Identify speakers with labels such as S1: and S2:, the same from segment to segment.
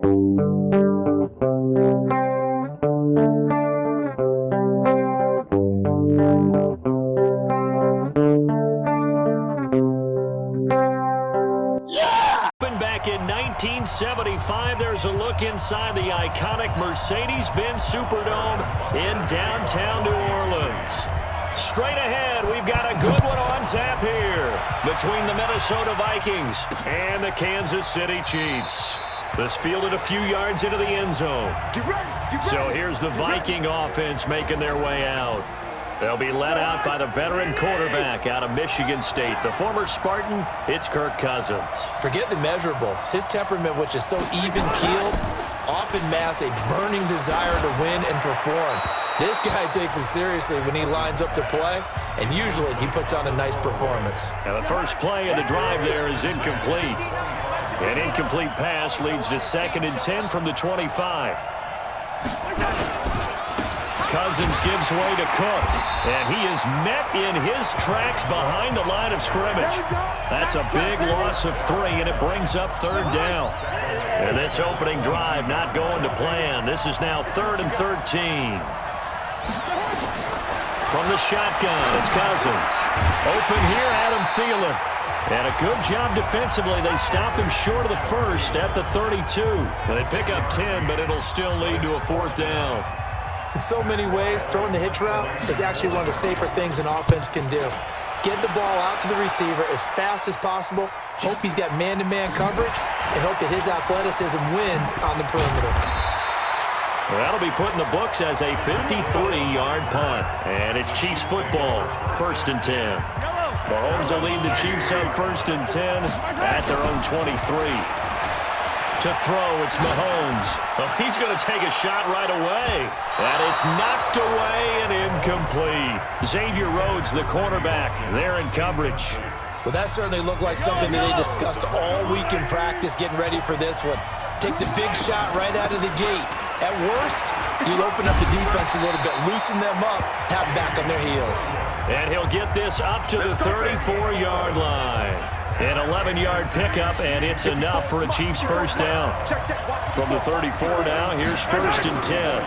S1: Back in 1975, there's a look inside the iconic Mercedes-Benz Superdome in downtown New Orleans. Straight ahead, we've got a good one on tap here between the Minnesota Vikings and the Kansas City Chiefs. This fielded a few yards into the end zone.
S2: Get ready.
S1: So here's the Viking offense making their way out. They'll be led out by the veteran quarterback out of Michigan State. The former Spartan, it's Kirk Cousins.
S3: Forget the measurables. His temperament, which is so even-keeled, often masks a burning desire to win and perform. This guy takes it seriously when he lines up to play, and usually he puts on a nice performance.
S1: And the first play of the drive there is incomplete. An incomplete pass leads to 2nd and 10 from the 25. Cousins gives way to Cook, and he is met in his tracks behind the line of scrimmage. That's a big loss of 3, and it brings up 3rd down. And this opening drive not going to plan. This is now 3rd and 13. From the shotgun, it's Cousins. Open here, Adam Thielen. And a good job defensively. They stop him short of the first at the 32. And they pick up 10, but it'll still lead to a 4th down.
S3: In so many ways, throwing the hitch route is actually one of the safer things an offense can do. Get the ball out to the receiver as fast as possible, hope he's got man-to-man coverage, and hope that his athleticism wins on the perimeter.
S1: That'll be put in the books as a 53-yard punt. And it's Chiefs football, 1st and 10. Mahomes will lead the Chiefs on 1st and 10 at their own 23. To throw, it's Mahomes. Oh, he's going to take a shot right away. And it's knocked away and incomplete. Xavier Rhodes, the cornerback, there in coverage.
S3: Well, that certainly looked like something that they discussed all week in practice getting ready for this one. Take the big shot right out of the gate. At worst, you'll open up the defense a little bit, loosen them up, have them back on their heels.
S1: And he'll get this up to the 34-yard line. An 11-yard pickup, and it's enough for a Chiefs 1st down. From the 34 now, here's 1st and 10.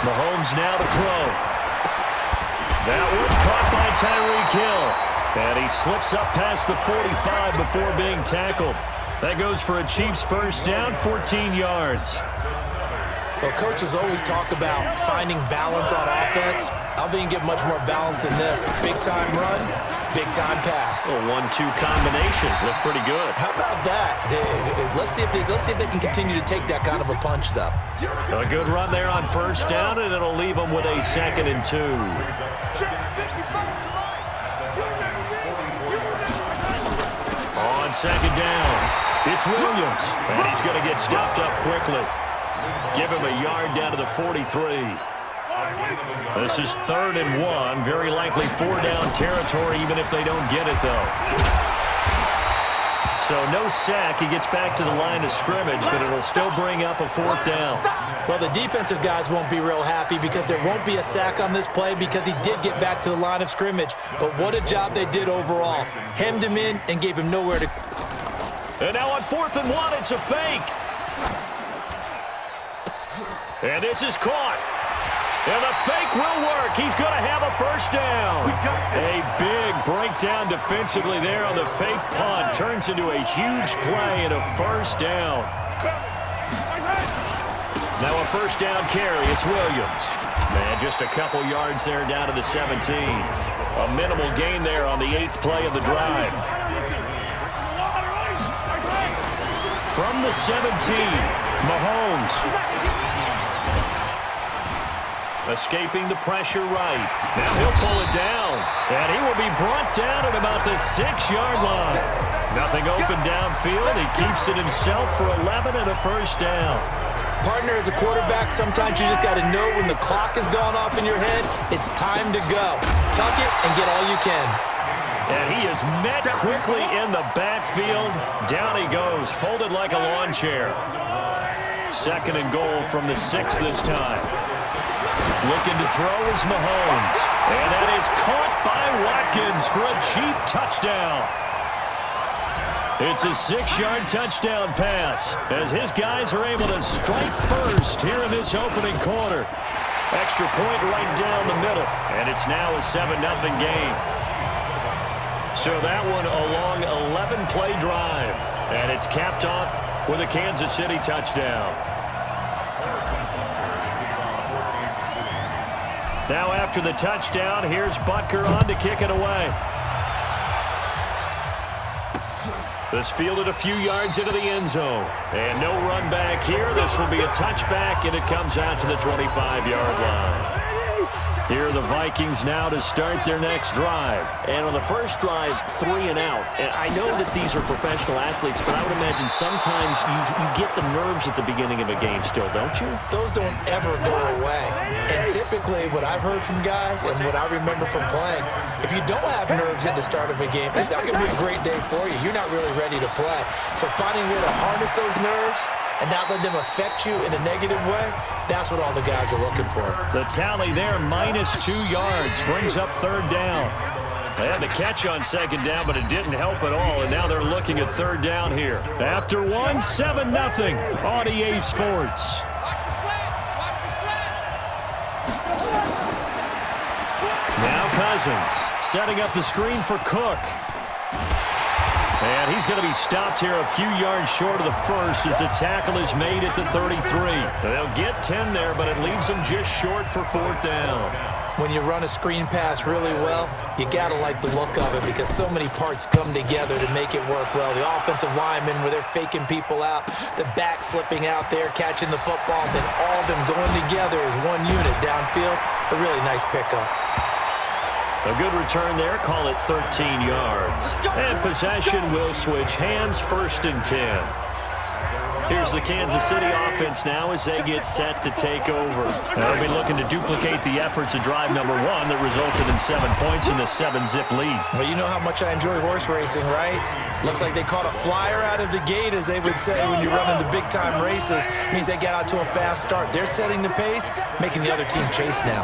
S1: Mahomes now to throw. That one caught by Tyreek Hill. And he slips up past the 45 before being tackled. That goes for a Chiefs 1st down, 14 yards.
S3: Well, coaches always talk about finding balance on offense. I don't think you get much more balance than this. Big-time run, big-time pass.
S1: A 1-2 combination. Looked pretty good.
S3: How about that? Let's see if they can continue to take that kind of a punch, though.
S1: A good run there on 1st down, and it'll leave them with a 2nd and 2. On 2nd down, it's Williams, and he's going to get stopped up quickly. Give him a yard down to the 43. This is 3rd and 1. Very likely 4-down territory, even if they don't get it, though. So no sack. He gets back to the line of scrimmage, but it'll still bring up a 4th down.
S3: Well, the defensive guys won't be real happy because there won't be a sack on this play because he did get back to the line of scrimmage. But what a job they did overall. Hemmed him in and gave him nowhere to...
S1: And now on 4th and 1, it's a fake. And this is caught. And the fake will work. He's going to have a 1st down. A big breakdown defensively there on the fake punt. Turns into a huge play and a 1st down. Now a 1st down carry. It's Williams. Man, just a couple yards there down to the 17. A minimal gain there on the 8th play of the drive. From the 17, Mahomes. Escaping the pressure right. Now he'll pull it down. And he will be brought down at about the 6-yard line. Nothing open downfield. He keeps it himself for 11 and a 1st down.
S3: Partner, as a quarterback, sometimes you just got to know when the clock has gone off in your head, it's time to go. Tuck it and get all you can.
S1: And he is met quickly in the backfield. Down he goes, folded like a lawn chair. 2nd and goal from the 6 this time. Looking to throw is Mahomes. And that is caught by Watkins for a Chief touchdown. It's a 6-yard touchdown pass as his guys are able to strike first here in this opening quarter. Extra point right down the middle, and it's now a 7-0 game. So that one a long 11-play drive, and it's capped off with a Kansas City touchdown. Now after the touchdown, here's Butker on to kick it away. This fielded a few yards into the end zone. And no run back here. This will be a touchback, and it comes out to the 25-yard line. Here are the Vikings now to start their next drive.
S2: And on the first drive, 3 and out. And I know that these are professional athletes, but I would imagine sometimes you get the nerves at the beginning of a game still, don't you?
S3: Those don't ever go away. And typically what I've heard from guys and what I remember from playing, if you don't have nerves at the start of a game, it's not going to be a great day for you. You're not really ready to play. So finding a way to harness those nerves and not let them affect you in a negative way, that's what all the guys are looking for.
S1: The tally there, -2 yards, brings up 3rd down. They had the catch on 2nd down, but it didn't help at all, and now they're looking at 3rd down here. After one, 7-0 on EA Sports. Now Cousins setting up the screen for Cook. And he's going to be stopped here a few yards short of the first as the tackle is made at the 33. They'll get 10 there, but it leaves them just short for 4th down.
S3: When you run a screen pass really well, you got to like the look of it because so many parts come together to make it work well. The offensive linemen, where they're faking people out, the back slipping out there, catching the football, then all of them going together as one unit downfield. A really nice pickup.
S1: A good return there, call it 13 yards. And possession will switch hands, 1st and 10. Here's the Kansas City offense now as they get set to take over. They'll be looking to duplicate the efforts of drive number 1 that resulted in 7 points in the 7-zip lead.
S3: Well, you know how much I enjoy horse racing, right? Looks like they caught a flyer out of the gate, as they would say when you're running the big-time races. It means they got out to a fast start. They're setting the pace, making the other team chase now.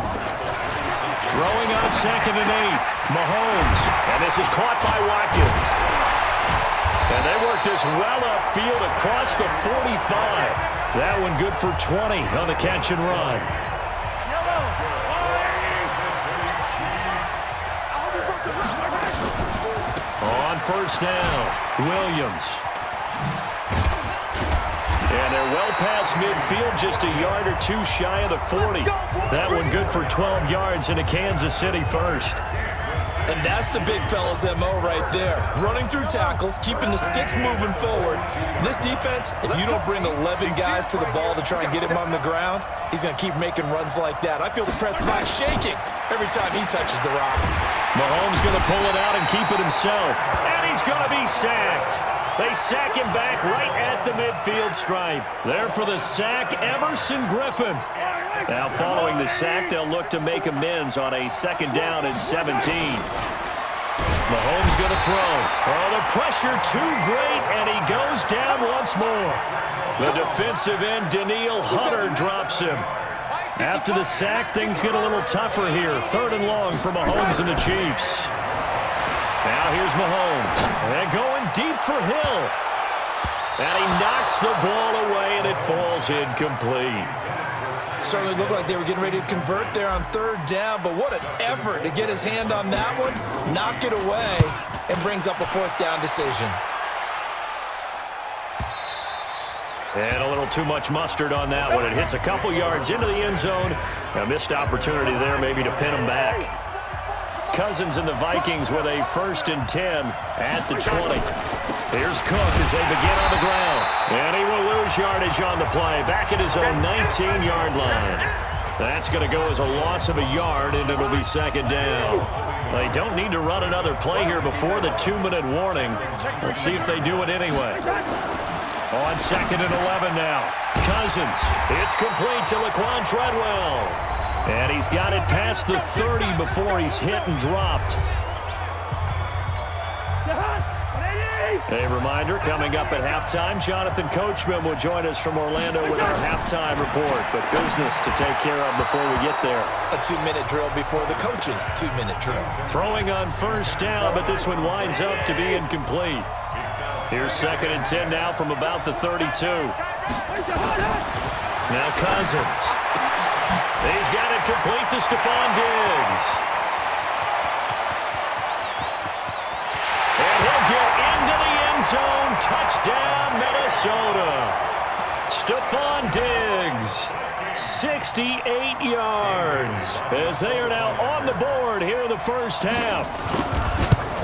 S1: Throwing on 2nd and 8, Mahomes, and this is caught by Watkins. And they work this well upfield across the 45. That one good for 20 on the catch and run. On 1st down, Williams. And they're well past midfield, just a yard or 2 shy of the 40. That one good for 12 yards into Kansas City 1st.
S3: And that's the big fella's MO right there. Running through tackles, keeping the sticks moving forward. This defense, if you don't bring 11 guys to the ball to try and get him on the ground, he's going to keep making runs like that. I feel the press box shaking every time he touches the rock.
S1: Mahomes going to pull it out and keep it himself. And he's going to be sacked. They sack him back right at the midfield stripe. There for the sack, Everson Griffin. Now following the sack, they'll look to make amends on a 2nd down and 17. Mahomes going to throw. Oh, the pressure too great, and he goes down once more. The defensive end, Danielle Hunter, drops him. After the sack, things get a little tougher here. 3rd and long for Mahomes and the Chiefs. Now here's Mahomes. And going deep for Hill. And he knocks the ball away, and it falls incomplete.
S3: Certainly looked like they were getting ready to convert there on 3rd down, but what an effort to get his hand on that one, knock it away, and brings up a 4th down decision.
S1: And a little too much mustard on that one. It hits a couple yards into the end zone. A missed opportunity there maybe to pin him back. Cousins and the Vikings with a 1st and 10 at the 20. Here's Cook as they begin on the ground. And he will lose yardage on the play. Back at his own 19-yard line. That's going to go as a loss of a yard, and it'll be 2nd down. They don't need to run another play here before the 2-minute warning. Let's see if they do it anyway. On 2nd and 11 now. Cousins. It's complete to Laquan Treadwell. And he's got it past the 30 before he's hit and dropped. A reminder, coming up at halftime, Jonathan Coachman will join us from Orlando with our halftime report. But business to take care of before we get there.
S3: A 2-minute drill before the coach's 2-minute drill.
S1: Throwing on 1st down, but this one winds up to be incomplete. Here's 2nd and 10 now from about the 32. Now Cousins. He's got it complete to Stephon Diggs. And he'll get into the end zone. Touchdown, Minnesota. Stephon Diggs, 68 yards, as they are now on the board here in the first half.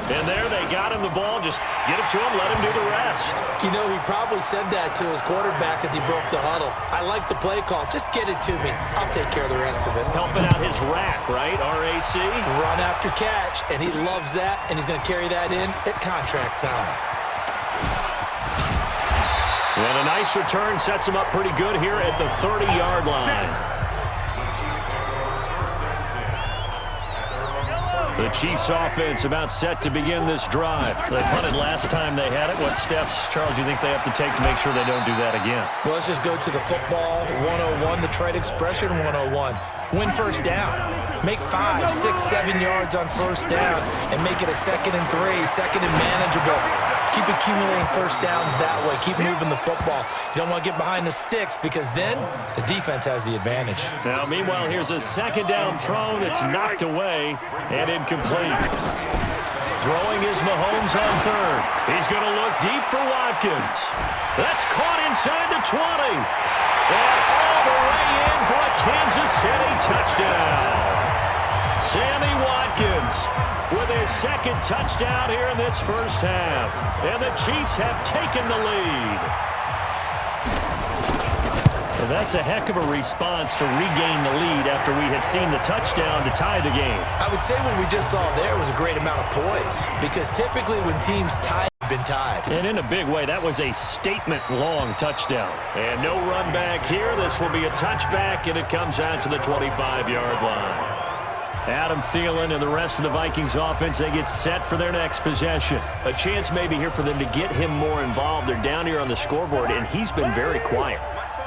S1: And there they got him the ball. Just get it to him, let him do the rest.
S3: You know, he probably said that to his quarterback as he broke the huddle. I like the play call. Just get it to me. I'll take care of the rest of it.
S1: Helping out his rack, right? RAC?
S3: Run after catch, and he loves that, and he's going to carry that in at contract time.
S1: And a nice return sets him up pretty good here at the 30-yard line. The Chiefs offense about set to begin this drive. They punted last time they had it. What steps, Charles, do you think they have to take to make sure they don't do that again?
S3: Well, let's just go to the football 101, the trade expression 101. Win first down. Make 5, 6, 7 yards on first down and make it a 2nd and 3, 2nd and manageable. Keep accumulating first downs that way. Keep moving the football. You don't want to get behind the sticks because then the defense has the advantage.
S1: Now, meanwhile, here's a 2nd down throw that's knocked away and incomplete. Throwing is Mahomes on 3rd. He's going to look deep for Watkins. That's caught inside the 20. And all the way in for a Kansas City touchdown. Sammy Watkins with his 2nd touchdown here in this first half. And the Chiefs have taken the lead. And that's a heck of a response to regain the lead after we had seen the touchdown to tie the game.
S3: I would say what we just saw there was a great amount of poise because typically when teams tie, been tied.
S1: And in a big way, that was a statement-long touchdown. And no run back here. This will be a touchback, and it comes out to the 25-yard line. Adam Thielen and the rest of the Vikings offense, they get set for their next possession. A chance maybe here for them to get him more involved. They're down here on the scoreboard, and he's been very quiet.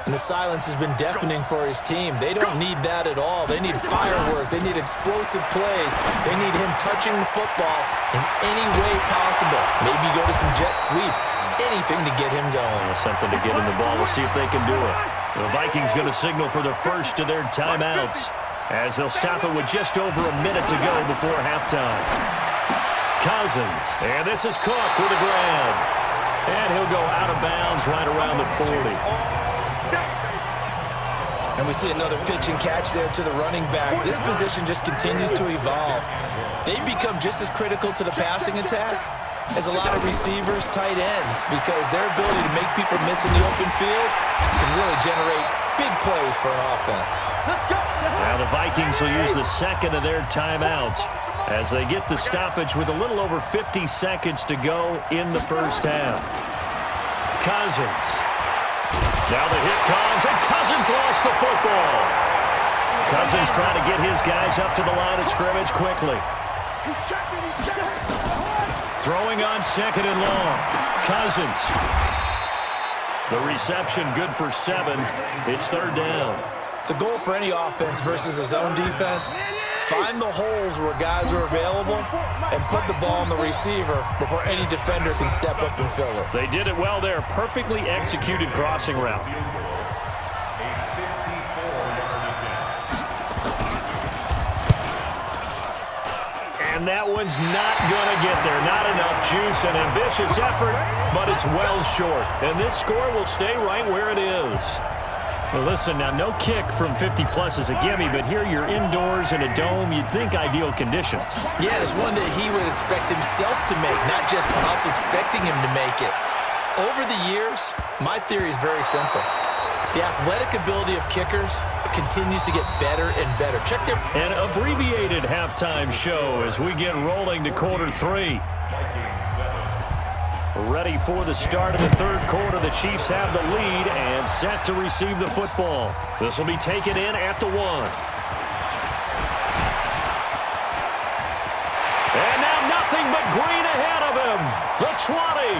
S3: And the silence has been deafening for his team. They don't need that at all. They need fireworks. They need explosive plays. They need him touching the football in any way possible. Maybe go to some jet sweeps. Anything to get him going.
S1: Something to get him the ball. We'll see if they can do it. The Vikings going to signal for the first of their timeouts as they'll stop it with just over a minute to go before halftime. Cousins. And this is Cook with a grab. And he'll go out of bounds right around the 40.
S3: And we see another pitch and catch there to the running back. This position just continues to evolve. They become just as critical to the passing attack as a lot of receivers, tight ends, because their ability to make people miss in the open field can really generate big plays for an offense.
S1: Now the Vikings will use the 2nd of their timeouts as they get the stoppage with a little over 50 seconds to go in the first half. Cousins. Now the hit comes, and Cousins lost the football. Cousins trying to get his guys up to the line of scrimmage quickly.
S4: He's checking.
S1: Throwing on 2nd and long. Cousins. The reception good for 7. It's 3rd down.
S3: The goal for any offense versus a zone defense, find the holes where guys are available and put the ball on the receiver before any defender can step up and fill it.
S1: They did it well there. Perfectly executed crossing route. And that one's not going to get there. Not enough juice. An ambitious effort, but it's well short. And this score will stay right where it is. Well, listen, now no kick from 50-plus is a gimme, but here you're indoors in a dome. You'd think ideal conditions.
S3: Yeah, it's one that he would expect himself to make, not just us expecting him to make it. Over the years, my theory is very simple. The athletic ability of kickers continues to get better and better. Check their...
S1: An abbreviated halftime show as we get rolling to quarter 3. Ready for the start of the 3rd quarter. The Chiefs have the lead and set to receive the football. This will be taken in at the 1. And now nothing but green ahead of him. The 20,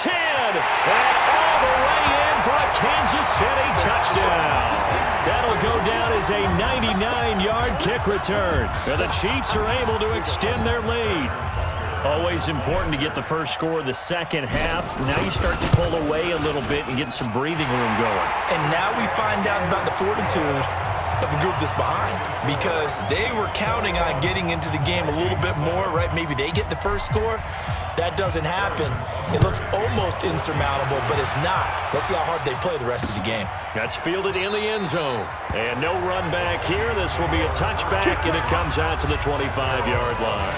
S1: 10, and all the way in for a Kansas City touchdown. That'll go down as a 99-yard kick return. And the Chiefs are able to extend their lead. Always important to get the first score of the second half. Now you start to pull away a little bit and get some breathing room going.
S3: And now we find out about the fortitude of a group that's behind, because they were counting on getting into the game a little bit more, right? Maybe they get the first score. That doesn't happen. It looks almost insurmountable, but it's not. Let's see how hard they play the rest of the game.
S1: That's fielded in the end zone. And no run back here. This will be a touchback, and it comes out to the 25-yard line.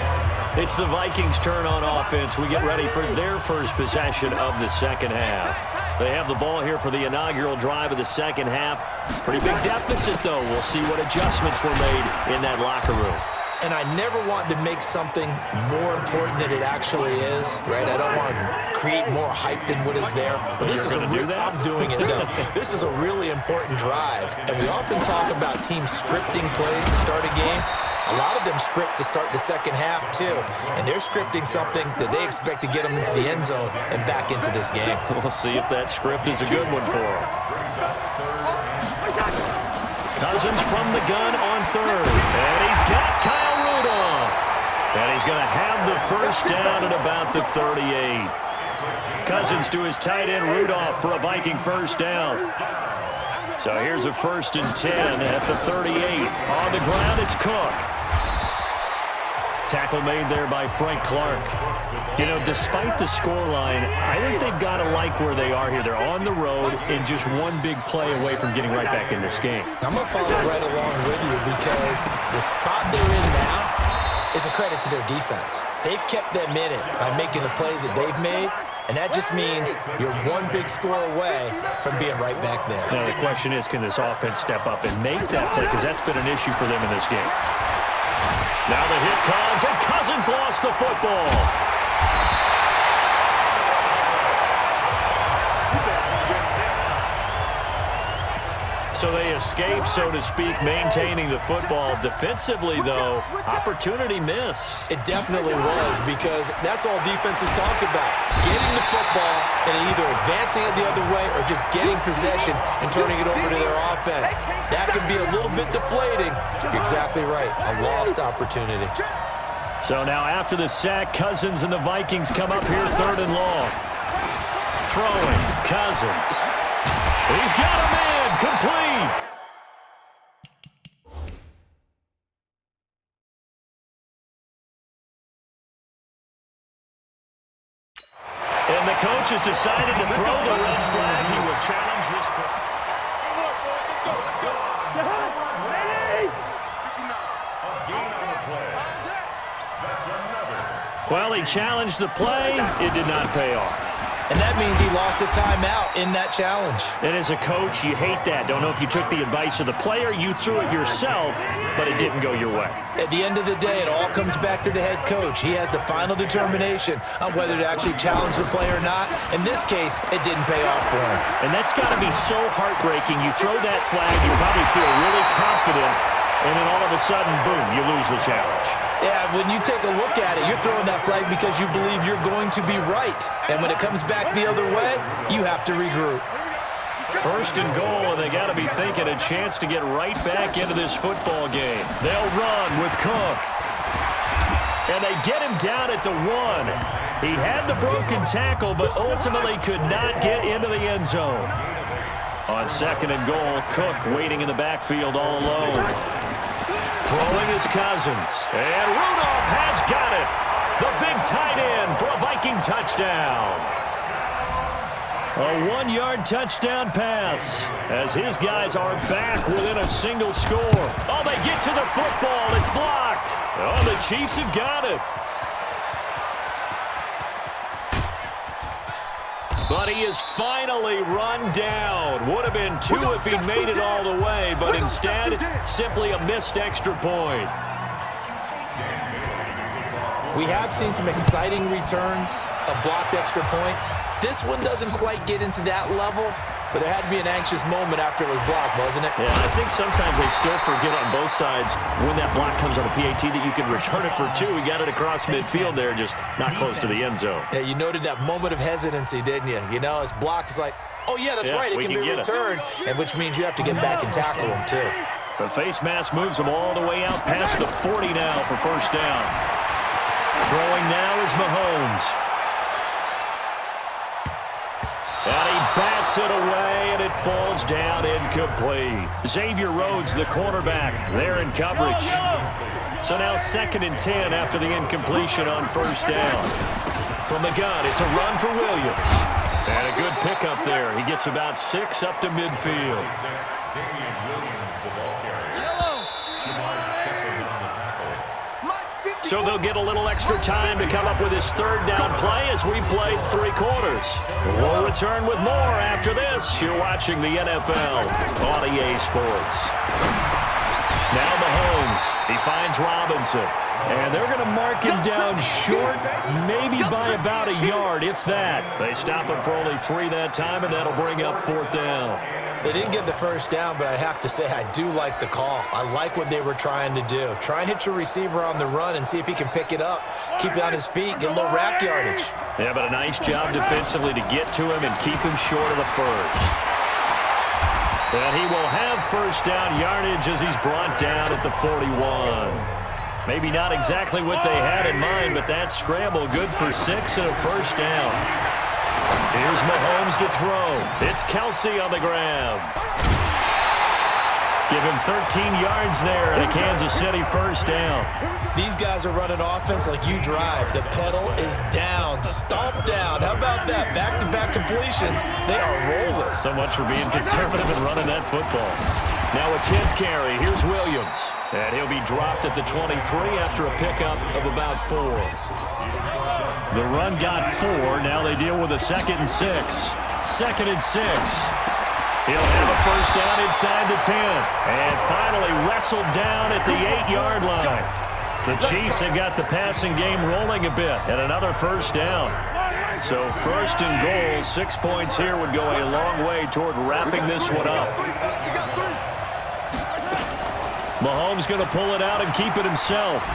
S1: It's the Vikings' turn on offense. We get ready for their first possession of the second half. They have the ball here for the inaugural drive of the second half. Pretty big deficit, though. We'll see what adjustments were made in that locker room.
S3: And I never want to make something more important than it actually is, right? I don't want to create more hype than what is there. But this is I'm doing it, though. This is a really important drive. And we often talk about teams scripting plays to start a game. A lot of them script to start the second half, too. And they're scripting something that they expect to get them into the end zone and back into this game.
S1: We'll see if that script is a good one for them. Cousins from the gun on third. And he's got Kyle Rudolph. And he's going to have the first down at about the 38. Cousins to his tight end Rudolph for a Viking first down. So here's a 1st and 10 at the 38. On the ground, it's Cook. Tackle made there by Frank Clark. You know, despite the scoreline, I think they've got to like where they are here. They're on the road and just one big play away from getting right back in this game.
S3: I'm going to follow right along with you, because the spot they're in now is a credit to their defense. They've kept them in it by making the plays that they've made. And that just means you're one big score away from being right back there.
S1: Now, the question is, can this offense step up and make that play? Because that's been an issue for them in this game. Now the hit comes, and Cousins lost the football. So they escape, so to speak, maintaining the football. Defensively, though, opportunity miss.
S3: It definitely was, because that's all defenses talk about. Getting the football and either advancing it the other way or just getting possession and turning it over to their offense. That can be a little bit deflating. You're exactly right. A lost opportunity.
S1: So now after the sack, Cousins and the Vikings come up here 3rd and long. Throwing, Cousins. He's got a man, complete. And the coach has decided to throw the red flag. He will challenge this play. Well, he challenged the play. It did not pay off.
S3: And that means he lost a timeout in that challenge.
S1: And as a coach, you hate that. Don't know if you took the advice of the player. You threw it yourself, but it didn't go your way.
S3: At the end of the day, it all comes back to the head coach. He has the final determination on whether to actually challenge the play or not. In this case, it didn't pay off for him.
S1: And that's got to be so heartbreaking. You throw that flag, you probably feel really confident, and then all of a sudden, boom, you lose the challenge.
S3: Yeah, when you take a look at it, you're throwing that flag because you believe you're going to be right. And when it comes back the other way, you have to regroup.
S1: 1st and goal, and they got to be thinking a chance to get right back into this football game. They'll run with Cook. And they get him down at the 1. He had the broken tackle, but ultimately could not get into the end zone. On 2nd and goal, Cook waiting in the backfield all alone. Throwing is Cousins. And Rudolph has got it. The big tight end for a Viking touchdown. A 1-yard touchdown pass as his guys are back within a single score. Oh, they get to the football. It's blocked. Oh, the Chiefs have got it. But he is finally run down. Would have been 2 if he'd made it all the way, but instead, simply a missed extra point.
S3: We have seen some exciting returns of blocked extra points. This one doesn't quite get into that level, but there had to be an anxious moment after it was blocked, wasn't it?
S1: Yeah, I think sometimes they still forget on both sides when that block comes on a PAT that you can return it for 2. He got it across midfield there, just not close to the end zone.
S3: Yeah, you noted that moment of hesitancy, didn't you? You know, it's blocked. It's like, oh, yeah, that's right. It can be returned, and which means you have to get back and tackle him, too.
S1: The face mask moves him all the way out past the 40 now for first down. Throwing now is Mahomes. And he bats it away, and it falls down incomplete. Xavier Rhodes, the cornerback, there in coverage. So now 2nd and 10 after the incompletion on first down. From the gun, it's a run for Williams. And a good pickup there. He gets about 6 up to midfield. So they'll get a little extra time to come up with his 3rd down play as we played 3 quarters. We'll return with more after this. You're watching the NFL on EA Sports. Now Mahomes. He finds Robinson. And they're going to mark him down short, maybe by about a yard, if that. They stop him for only 3 that time, and that'll bring up 4th down.
S3: They didn't get the first down, but I have to say I do like the call. I like what they were trying to do. Try and hit your receiver on the run and see if he can pick it up. Keep it on his feet, get a little rack yardage.
S1: Yeah, but a nice job defensively to get to him and keep him short of the first. And he will have 1st down yardage as he's brought down at the 41. Maybe not exactly what they had in mind, but that scramble good for 6 and a 1st down. Here's Mahomes to throw. It's Kelsey on the grab. Give him 13 yards there and a Kansas City 1st down.
S3: These guys are running offense like you drive. The pedal is down, stomped down. How about that? Back-to-back completions. They are rolling.
S1: So much for being conservative and running that football. Now a 10th carry. Here's Williams. And he'll be dropped at the 23 after a pickup of about 4. The run got 4. Now they deal with a 2nd and 6. 2nd and 6. He'll have a 1st down inside the 10. And finally wrestled down at the 8-yard line. The Chiefs have got the passing game rolling a bit and another 1st down. So 1st and goal, 6 points here would go a long way toward wrapping this one up. Mahomes going to pull it out and keep it himself.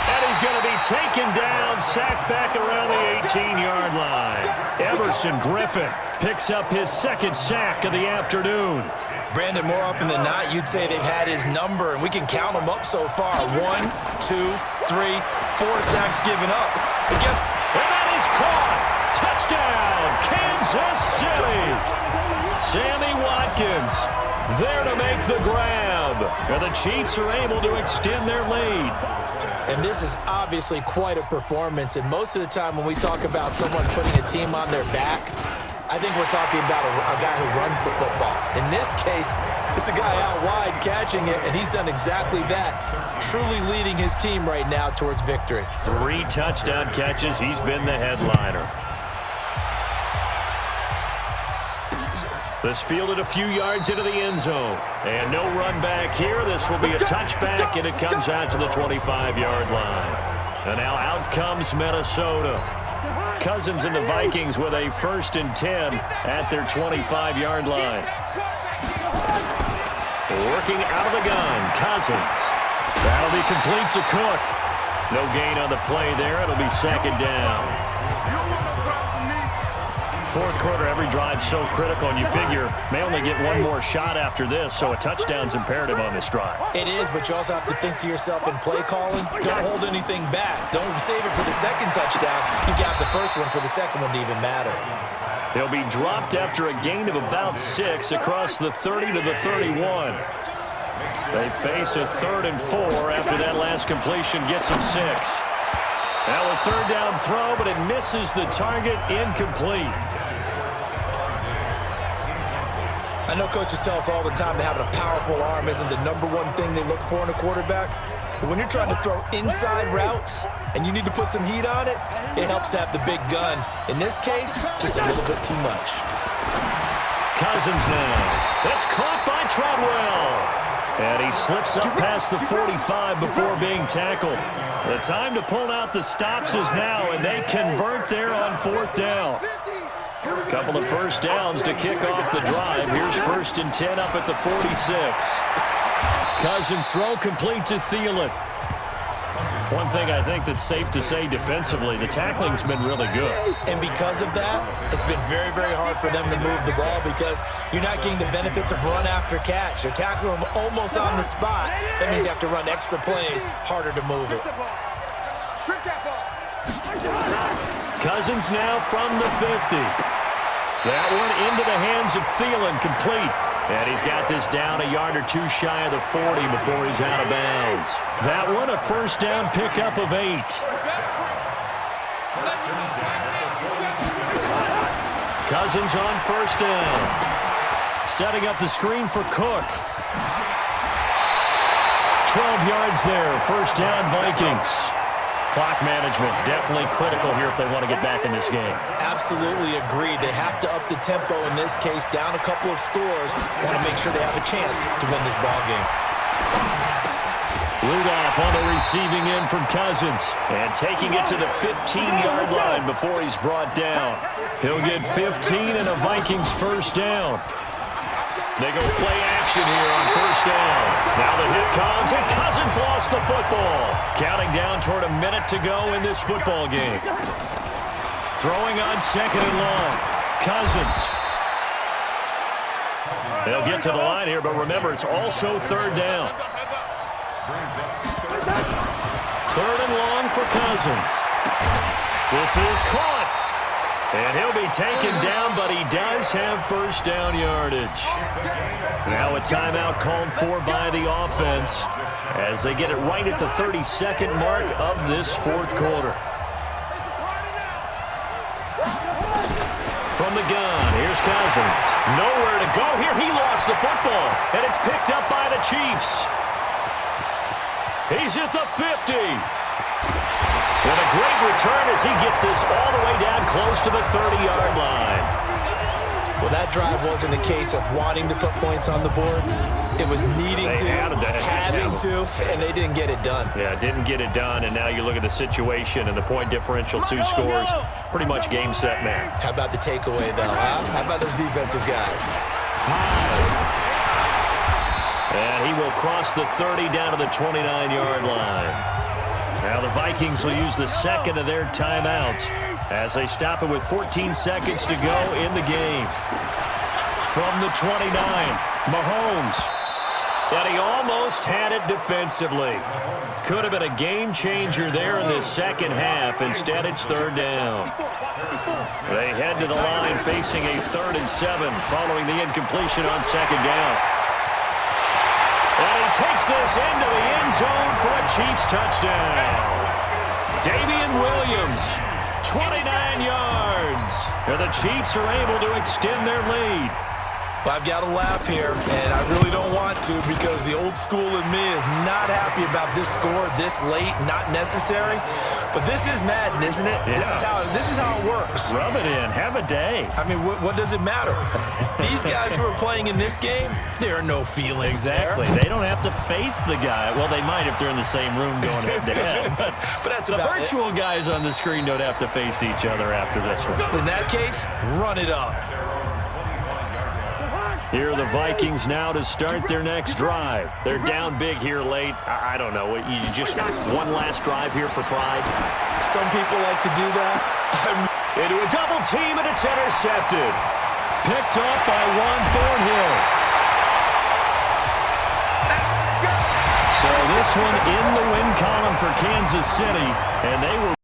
S1: And he's going to be taken down, sacked back around the 18-yard line. Everson Griffin picks up his 2nd sack of the afternoon.
S3: Brandon, more often than not, you'd say they've had his number, and we can count them up so far. 1, 2, 3, 4 sacks given up.
S1: And that is caught. Touchdown, Kansas City. Sammy Watkins there to make the grab. And the Chiefs are able to extend their lead.
S3: And this is obviously quite a performance. And most of the time when we talk about someone putting a team on their back, I think we're talking about a guy who runs the football. In this case, it's a guy out wide catching it, and he's done exactly that, truly leading his team right now towards victory.
S1: 3 touchdown catches. He's been the headliner. This fielded a few yards into the end zone. And no run back here. This will be a touchback, and it comes out to the 25-yard line. And now out comes Minnesota. Cousins and the Vikings with a 1st and 10 at their 25-yard line. Working out of the gun, Cousins. That'll be complete to Cook. No gain on the play there. It'll be 2nd down. 4th quarter, every drive's so critical, and you figure may only get one more shot after this, so a touchdown's imperative on this drive.
S3: It is, but you also have to think to yourself in play calling, don't hold anything back. Don't save it for the 2nd touchdown. You got the 1st one for the 2nd one to even matter.
S1: He'll be dropped after a gain of about 6 across the 30 to the 31. They face a 3rd and 4 after that last completion gets them 6. Now a 3rd down throw, but it misses the target, incomplete.
S3: I know coaches tell us all the time that having a powerful arm isn't the #1 thing they look for in a quarterback. But when you're trying to throw inside routes and you need to put some heat on it, it helps to have the big gun. In this case, just a little bit too much.
S1: Cousins now. It's caught by Treadwell. And he slips up past the 45 before being tackled. The time to pull out the stops is now, and they convert there on 4th down. A couple of 1st downs to kick off the drive. Here's 1st and 10 up at the 46. Cousins throw complete to Thielen. One thing I think that's safe to say defensively, the tackling's been really good.
S3: And because of that, it's been very, very hard for them to move the ball because you're not getting the benefits of run after catch. You're tackling them almost on the spot. That means you have to run extra plays, harder to move it.
S4: Strip that ball.
S1: Cousins now from the 50. That one into the hands of Thielen, complete. And he's got this down a yard or two shy of the 40 before he's out of bounds. That one a first down pickup of 8. Cousins on first down. Setting up the screen for Cook. 12 yards there, first down Vikings. Clock management definitely critical here if they want to get back in this game.
S3: Absolutely agreed. They have to up the tempo in this case, down a couple of scores. Want to make sure they have a chance to win this ball game.
S1: Rudolph on the receiving end from Cousins and taking it to the 15-yard line before he's brought down. He'll get 15 and a Vikings first down. They go play action here on first down. Now the hit comes, and Cousins lost the football. Counting down toward a minute to go in this football game. Throwing on second and long. Cousins. They'll get to the line here, but remember, it's also third down. Third and long for Cousins. This is caught. And he'll be taken down, but he does have first down yardage. Now a timeout called for by the offense as they get it right at the 32nd mark of this fourth quarter. From the gun, here's Cousins. Nowhere to go here. He lost the football, and it's picked up by the Chiefs. He's at the 50. And a great return as he gets this all the way down close to the 30-yard line.
S3: Well, that drive wasn't a case of wanting to put points on the board. It was needing to, having to, and they didn't get it done.
S1: Yeah, didn't get it done, and now you look at the situation and the point differential, 2 scores, pretty much game, set, man.
S3: How about the takeaway, though, huh? How about those defensive guys?
S1: And he will cross the 30 down to the 29-yard line. Now the Vikings will use the second of their timeouts as they stop it with 14 seconds to go in the game. From the 29, Mahomes. And he almost had it defensively. Could have been a game changer there in this second half. Instead, it's third down. They head to the line facing a 3rd and 7 following the incompletion on second down. And he takes this into the end zone for a Chiefs touchdown. Damian Williams, 29 yards. And the Chiefs are able to extend their lead.
S3: Well, I've got to laugh here, and I really don't want to because the old school in me is not happy about this score this late, not necessary. But this is Madden, isn't it?
S1: Yeah.
S3: This is how it works.
S1: Rub it in. Have a day.
S3: I mean, what does it matter? These guys who are playing in this game, there are no feelings
S1: Exactly.
S3: there.
S1: They don't have to face the guy. Well, they might if they're in the same room going head-to-head.
S3: But that's
S1: the
S3: about
S1: virtual guys on the screen don't have to face each other after this one.
S3: In that case, run it up.
S1: Here are the Vikings now to start their next drive. They're down big here late. I don't know. You just one last drive here for pride?
S3: Some people like to do that.
S1: Into a double team, and it's intercepted. Picked up by Juan Thornhill. So this one in the win column for Kansas City, and they were